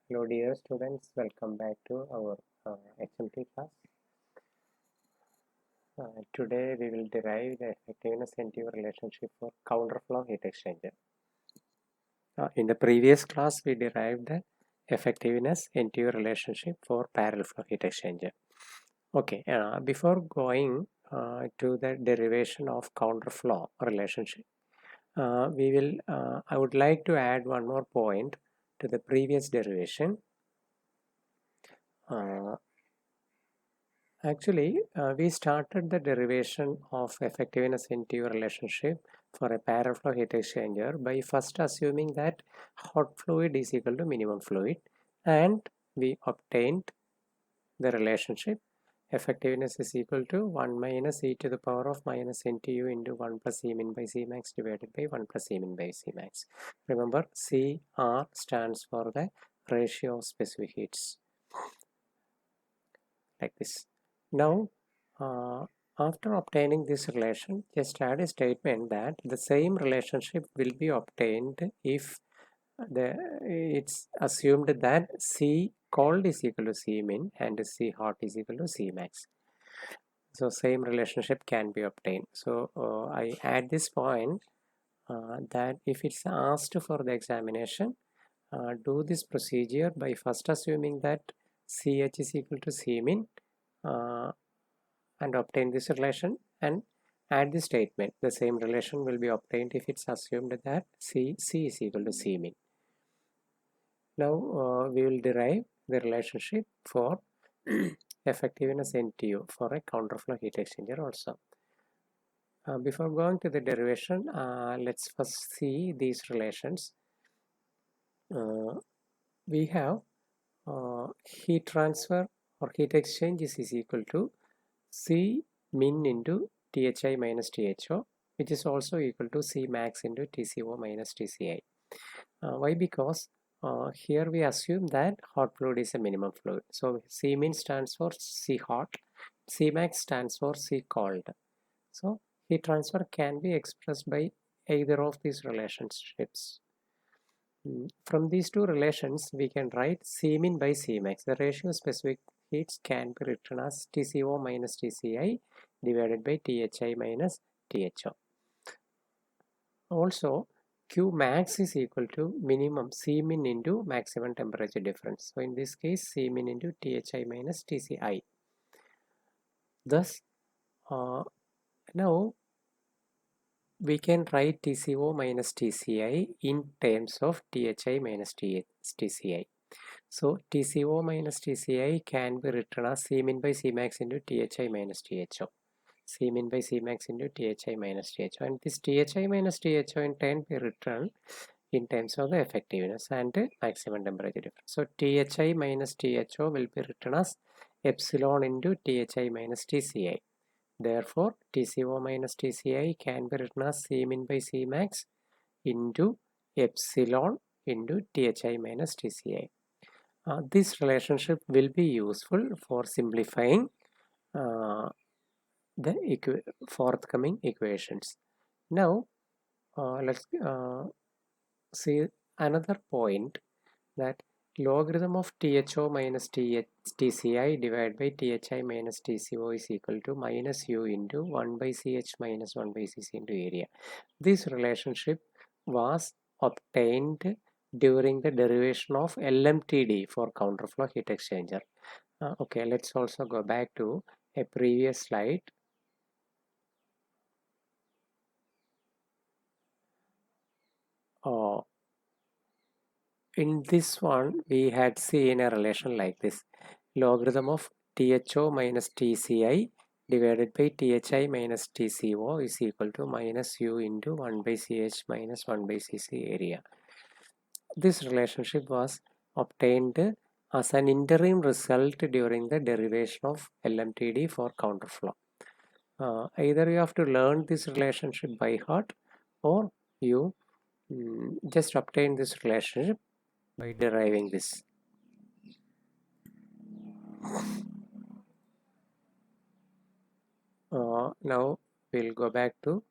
Hello dear students, welcome back to our HMT class. Today we will derive the effectiveness NTU relationship for counterflow heat exchanger. In the previous class we derived the effectiveness NTU relationship for parallel flow heat exchanger. Okay, before going to the derivation of counterflow relationship, I would like to add one more point to the previous derivation. We started the derivation of effectiveness NTU relationship for a parallel flow heat exchanger by first assuming that hot fluid is equal to minimum fluid, and we obtained the relationship effectiveness is equal to 1 minus e to the power of minus NTU into 1 plus C min by C max divided by 1 plus C min by C max. Remember, CR stands for the ratio of specific heats, like this. Now, after obtaining this relation, just add a statement that the same relationship will be obtained if it's assumed that C cold is equal to C min and C hot is equal to C max. So same relationship can be obtained. So I add this point that if it's asked for the examination, do this procedure by first assuming that CH is equal to C min and obtain this relation, and add the statement. The same relation will be obtained if it's assumed that C is equal to C min. Now we will derive the relationship for effectiveness NTU for a counterflow heat exchanger also. Before going to the derivation, let's first see these relations. We have heat transfer or heat exchange is equal to C min into THI minus THO, which is also equal to C max into TCO minus TCI. Why? Because here we assume that hot fluid is a minimum fluid. So C min stands for C hot, C max stands for C cold. So heat transfer can be expressed by either of these relationships. From these two relations, we can write C min by C max. The ratio of specific heats can be written as TCO minus TCI divided by THI minus THO. Also, Q max is equal to minimum C min into maximum temperature difference. So in this case, C min into THI minus TCI. Thus, now we can write TCO minus TCI in terms of THI minus TCI. So TCO minus TCI can be written as C min by C max into THI minus THO. C min by C max into THI minus THO. And this THI minus THO in turn be written in terms of the effectiveness and maximum temperature difference. So THI minus THO will be written as epsilon into THI minus TCI. Therefore, TCO minus TCI can be written as C min by C max into epsilon into THI minus TCI. This relationship will be useful for simplifying the forthcoming equations. Now, let's see another point, that logarithm of THO minus TCI divided by THI minus TCO is equal to minus U into 1 by CH minus 1 by CC into area. This relationship was obtained during the derivation of LMTD for counterflow heat exchanger. Okay, let's also go back to a previous slide. In this one, we had seen a relation like this. Logarithm of THO minus TCI divided by THI minus TCO is equal to minus U into 1 by CH minus 1 by CC area. This relationship was obtained as an interim result during the derivation of LMTD for counterflow. Either you have to learn this relationship by heart, or you just obtain this relationship by deriving this. Now we'll go back to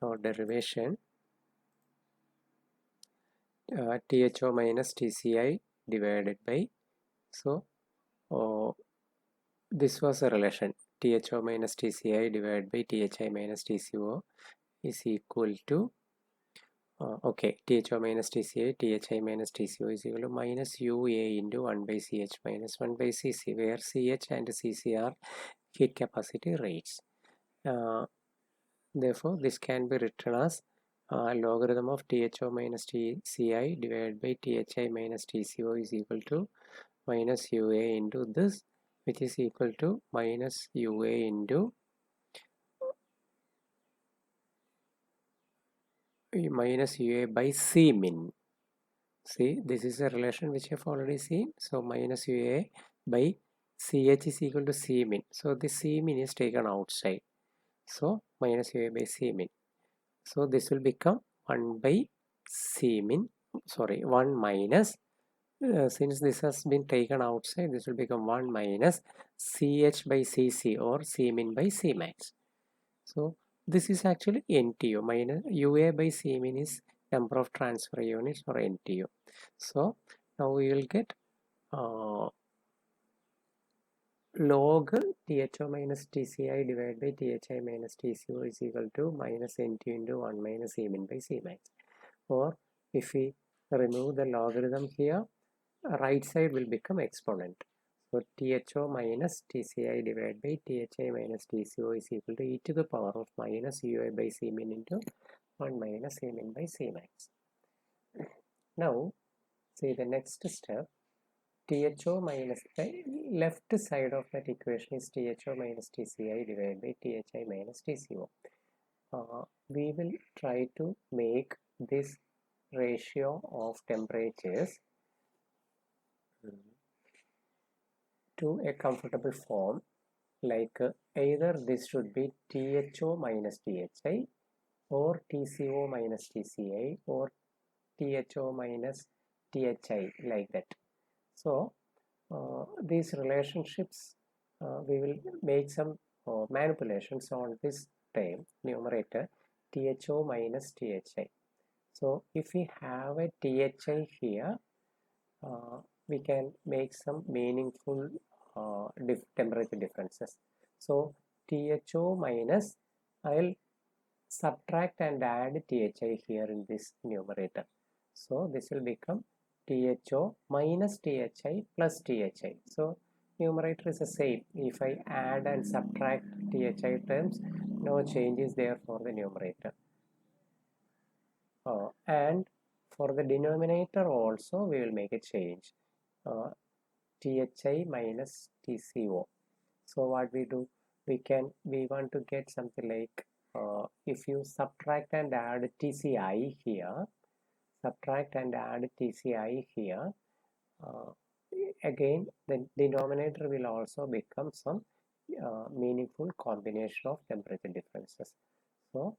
or derivation THO minus TCI divided by, so this was a relation, THO minus TCI divided by THI minus TCO is equal to okay, THO minus TCI, THI minus TCO is equal to minus UA into 1 by CH minus 1 by CC, where CH and CC are heat capacity rates. Therefore, this can be written as logarithm of THO minus TCI divided by THI minus TCO is equal to minus UA into this, which is equal to minus UA into minus UA by C min. See, this is a relation which I've already seen. So minus UA by CH is equal to C min. So the C min is taken outside. So minus UA by C min. So this will become 1 by C min. Sorry, 1 minus. Since this has been taken outside, this will become 1 minus CH by CC or C min by C max. So this is actually NTU. Minus UA by C min is number of transfer units or NTU. So now we will get log THO minus TCI divided by THI minus TCO is equal to minus NTU into 1 minus C min by C max. Or if we remove the logarithm here, right side will become exponent. So THO minus TCI divided by THI minus TCO is equal to e to the power of minus UA by C min into 1 minus C min by C max. Now, see the next step. THO minus the left side of that equation is THO minus TCI divided by THI minus TCO. We will try to make this ratio of temperatures to a comfortable form, like either this should be THO minus THI or TCO minus TCI or THO minus THI, like that. So these relationships, we will make some manipulations on this term numerator THO minus THI. So if we have a THI here, we can make some meaningful temperature differences. So THO minus, I'll subtract and add THI here in this numerator. So this will become THO minus THI plus THI. So numerator is the same. If I add and subtract THI terms, no change is there for the numerator. And for the denominator also, we will make a change. THI minus TCO. So what we do, we want to get something like if you subtract and add TCI here, again the denominator will also become some meaningful combination of temperature differences. So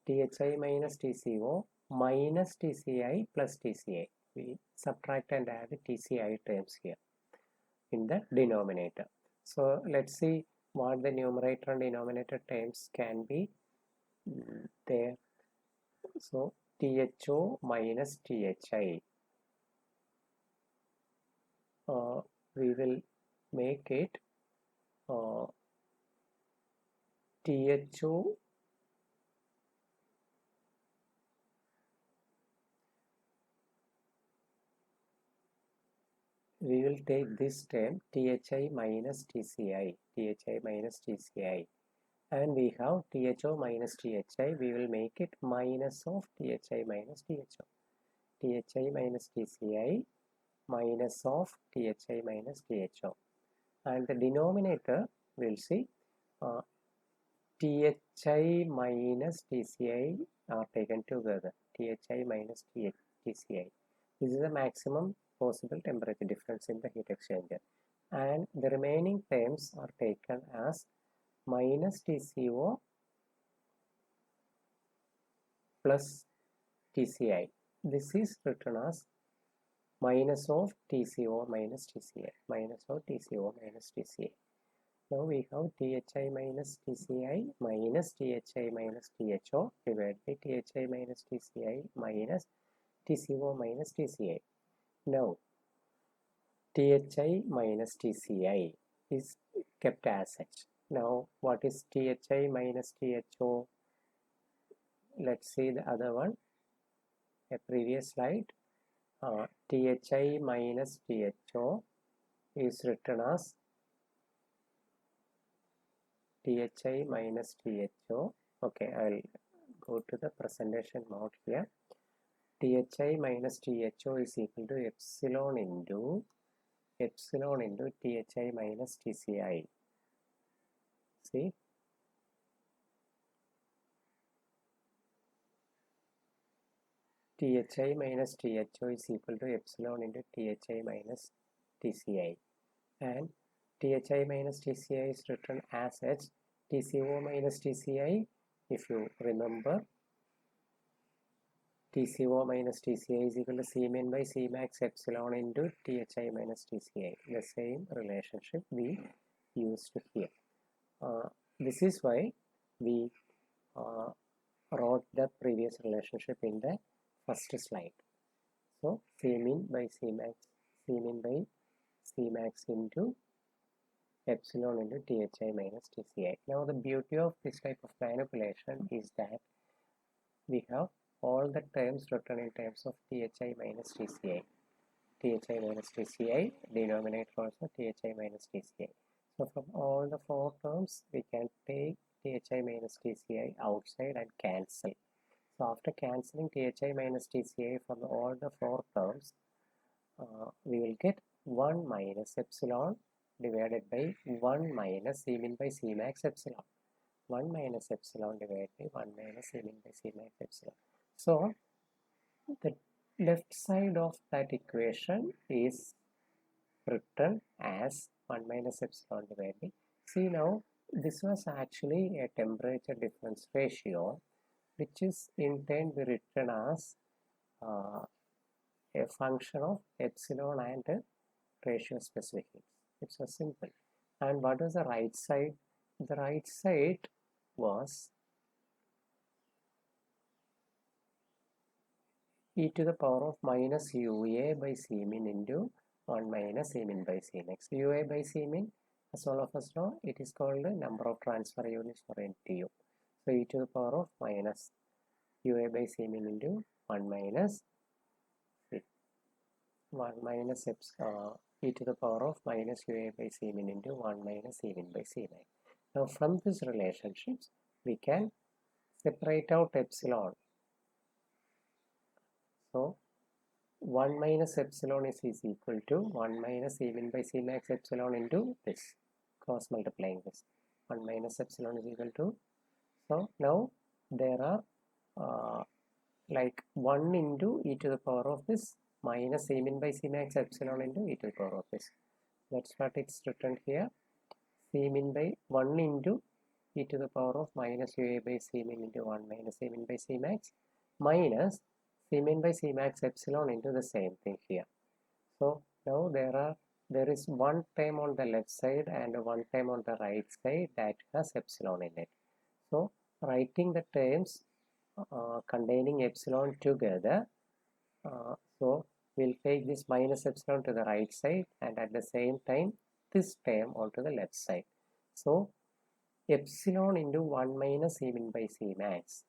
THI minus TCO minus TCI plus TCI. We subtract and add TCI terms here in the denominator. So let's see what the numerator and denominator terms can be there. So THO minus THI, we will make it THO we will take this term THI minus TCI, and we have THO minus THI, we will make it minus of THI minus THO, THI minus TCI minus of THI minus THO, and the denominator will see THI minus TCI are taken together, THI minus TCI. This is the maximum possible temperature difference in the heat exchanger, and the remaining terms are taken as minus TCO plus TCI. This is written as minus of TCO minus TCI, minus of TCO minus TCI. Now we have THI minus TCI minus THI minus THO divided by THI minus TCI minus TCO minus TCI. Now THI minus TCI is kept as such. Now what is THI minus THO? Let's see the other one, a previous slide. THI minus THO is written as THI minus THO. Okay, I'll go to the presentation mode here. THI minus THO is equal to epsilon into THI minus TCI. See? THI minus THO is equal to epsilon into THI minus TCI. And THI minus TCI is written as such. TCO minus TCI, if you remember, TCO minus TCI is equal to Cmin by Cmax epsilon into THI minus TCI. The same relationship we used here. This is why we wrote the previous relationship in the first slide. So Cmin by Cmax into epsilon into THI minus TCI. Now the beauty of this type of manipulation is that we have all the terms written in terms of THI minus TCI. THI minus TCI, denominator also THI minus TCI. So from all the four terms, we can take THI minus TCI outside and cancel. So after cancelling THI minus TCI from all the four terms, we will get 1 minus epsilon divided by 1 minus Cmin by Cmax epsilon. 1 minus epsilon divided by 1 minus Cmin by Cmax epsilon. So the left side of that equation is written as 1 minus epsilon divided by. See now, this was actually a temperature difference ratio, which is in turn be written as a function of epsilon and ratio specific heat. It's so simple. And what was the right side? The right side was e to the power of minus UA by Cmin into 1 minus Cmin by Cmax. UA by Cmin, as all of us know, it is called the number of transfer units for NTU. So e to the power of minus UA by Cmin into 1 minus e to the power of minus UA by Cmin into 1 minus Cmin by Cmax. Now from these relationships, we can separate out epsilon. So 1 minus epsilon is equal to 1 minus Cmin by Cmax epsilon into this, cross multiplying this. 1 minus epsilon is equal to, so now there are like 1 into e to the power of this minus Cmin by Cmax epsilon into e to the power of this. That's what it's written here. Cmin by 1 into e to the power of minus UA by Cmin into 1 minus Cmin by Cmax minus Cmin by Cmax epsilon into the same thing here. So now there is one term on the left side and one term on the right side that has epsilon in it. So writing the terms containing epsilon together, so we'll take this minus epsilon to the right side and at the same time this term onto the left side. So epsilon into 1 minus Cmin by Cmax,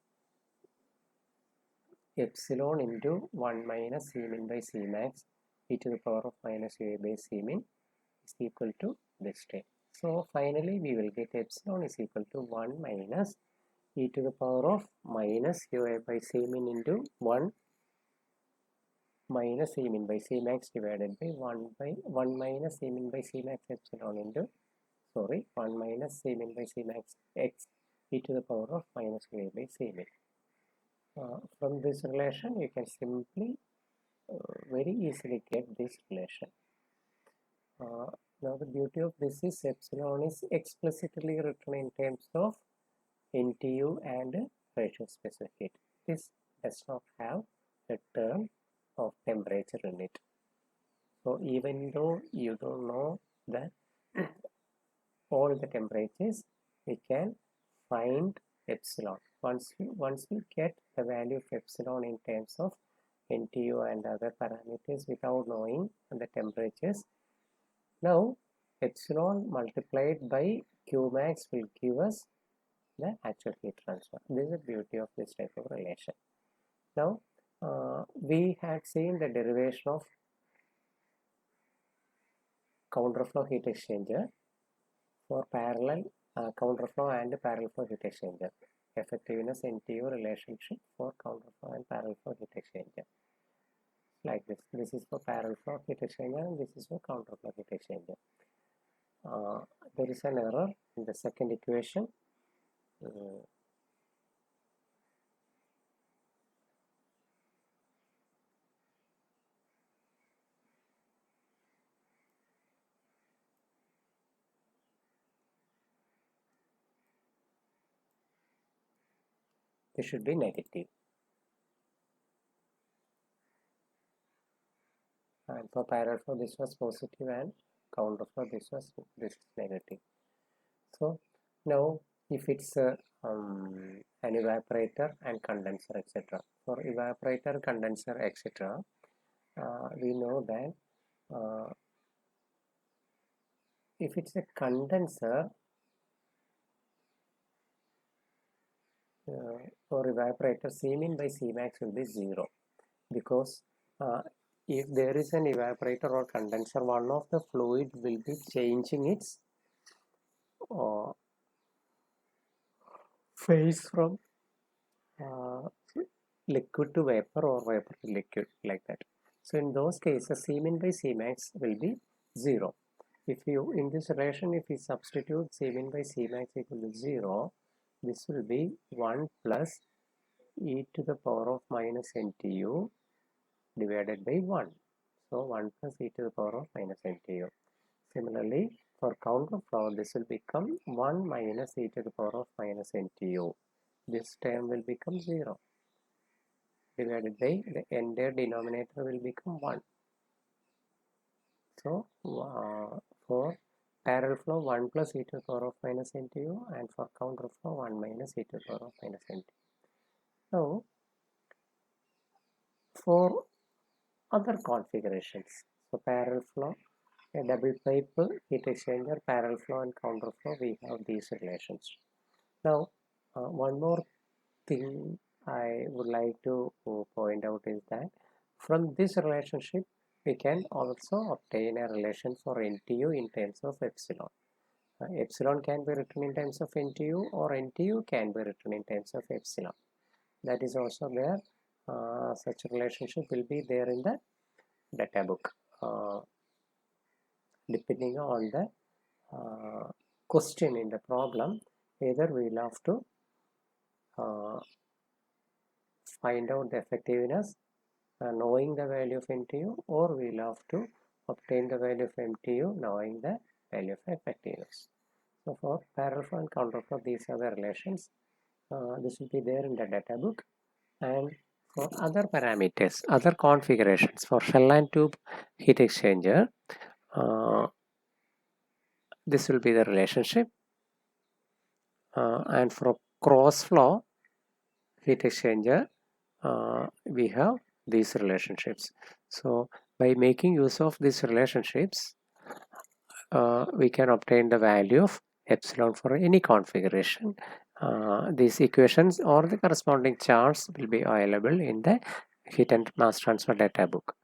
epsilon into 1 minus Cmin by Cmax e to the power of minus UA by Cmin is equal to this term. So finally we will get epsilon is equal to 1 minus e to the power of minus UA by Cmin into 1 minus Cmin by Cmax divided by 1 minus Cmin by Cmax epsilon into 1 minus Cmin by Cmax x e to the power of minus UA by Cmin. From this relation you can simply very easily get this relation. Now the beauty of this is epsilon is explicitly written in terms of NTU and ratio specific heat. This does not have a term of temperature in it. So even though you don't know the all the temperatures, we can find epsilon. Once we get the value of epsilon in terms of NTU and other parameters without knowing the temperatures, now epsilon multiplied by Qmax will give us the actual heat transfer. This is the beauty of this type of relation. Now we had seen the derivation of counterflow heat exchanger for parallel counterflow and parallel flow heat exchanger. Effectiveness NTU relationship for counterflow and parallel flow heat exchanger. Like this. This is for parallel flow heat exchanger and this is for counterflow heat exchanger. There is an error in the second equation. It should be negative. And for parallel flow this was positive and counterflow this is negative. So now if it's an evaporator and condenser etc. For evaporator, condenser etc. We know that if it's a condenser for evaporator, Cmin by Cmax will be 0 because if there is an evaporator or condenser, one of the fluid will be changing its phase from liquid to vapor or vapor to liquid, like that. So in those cases, Cmin by Cmax will be 0. If you, in this relation, if we substitute Cmin by Cmax equal to 0, this will be 1 plus e to the power of minus NTU divided by 1. So 1 plus e to the power of minus NTU. Similarly, for counterflow, this will become 1 minus e to the power of minus NTU. This term will become 0 divided by the entire denominator will become 1. So for parallel flow 1 plus e to the power of minus NTU and for counterflow 1 minus e to the power of minus NTU. Now for other configurations, so parallel flow, a double pipe heat exchanger, parallel flow and counterflow, we have these relations. Now one more thing I would like to point out is that from this relationship we can also obtain a relation for NTU in terms of epsilon. Epsilon can be written in terms of NTU or NTU can be written in terms of epsilon. That is also there. Such a relationship will be there in the data book depending on the question in the problem. Either we will have to find out the effectiveness knowing the value of NTU, or we will have to obtain the value of MTU knowing the value of effectiveness. So for parallel flow and counterflow, these are the relations. This will be there in the data book. And for other parameters, other configurations, for shell and tube heat exchanger, this will be the relationship. And for cross flow heat exchanger, we have these relationships. So by making use of these relationships, we can obtain the value of epsilon for any configuration. These equations or the corresponding charts will be available in the heat and mass transfer data book.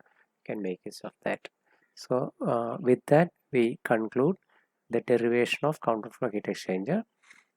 You can make use of that. So with that we conclude the derivation of counterflow heat exchanger.